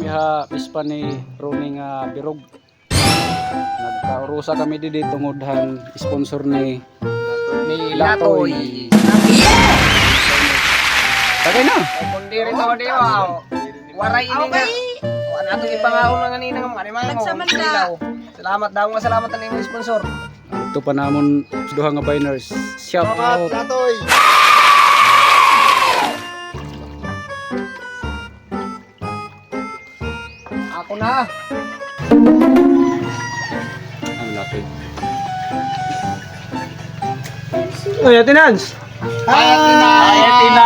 kami ha bispa ni Romy nga birog. Nagkaurusa kami didi tungod sponsor ni Latoy. Tagay na. Kundi rin ako di wow. Waray ini nga. Wala natin ipangako na ganina ng animal mo. Salamat daw nga salamat ang imong sponsor. Ito pa namon duha nga biners. Shout out. Latoy. Ako na. Ang Latoy. Oy, Atinans. Hello.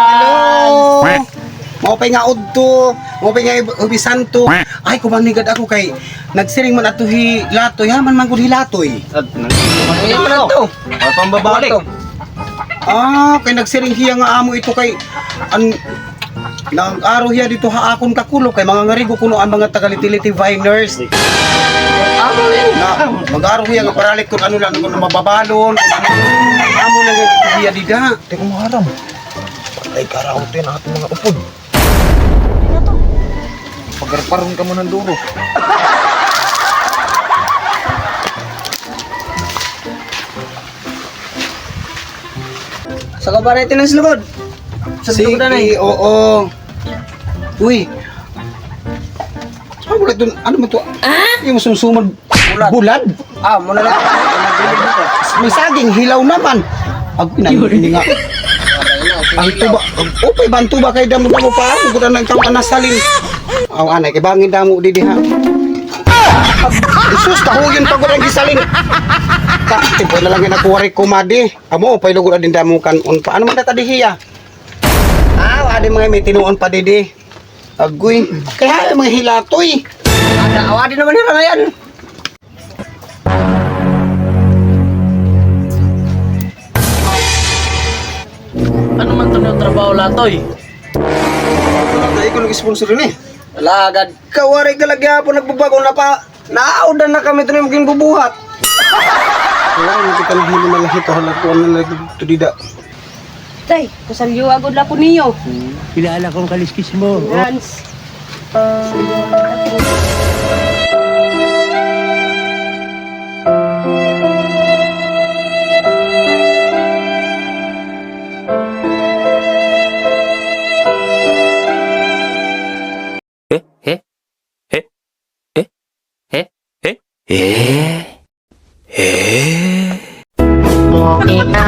Mao pay nga udto, mao pay nga ubisanto. Ay kumanigad ako kay nagsiring man ato hi Latoy, ha man mangud hi Latoy. Ay, ano to? Pambabalik. Kay nagsiring hiya nga amo ito kay an nag-aro hiya dito ha akon kakulo kay mga ngarigo kuno ang mga taga-litility viners. Na mag-aro hiya nga paralit kun ano lang kun mababalon. Amo lang hiya dida. Di ko maharam. Patay karaote na ating mga upod. Pagarparon ka mo ng duro. Sa kabarete ng slugod. Sa Sige, slugod na eh. oo. Uy. Ano ba ito? Ano ba ito? Yung sumsumad bulad? Muna lang. May saging, hilaw naman. Hindi nga. Ang tuba, upay ba ang tuba kay damo mo pa? Bukan lang ikaw anasalin. Aw anay, kay bangin damo di diha. Isus, kahugin pag ang gisalin. Tipo na lang nakuwari kumadi. Amo, pay lugod din damo kan on pa. Ano man data dihiya? Adi mga may tinuon pa didi. Agoy, kaya mga hilatoy. Awadi naman nila ngayon. Ano man ito yung trabaho, Latoy? Dahil ko nag-sponsor rin eh. Wala agad. Kawari ka lagi po nagbabago na pa. Naaudan na kami ito na maging bubuhat. Wala nang kita nang hindi malaki ito. Halatuan na lang ito dida. Tay, kusalyo agad la po niyo. Kilala kong kaliskis mo. Hans. Mo kita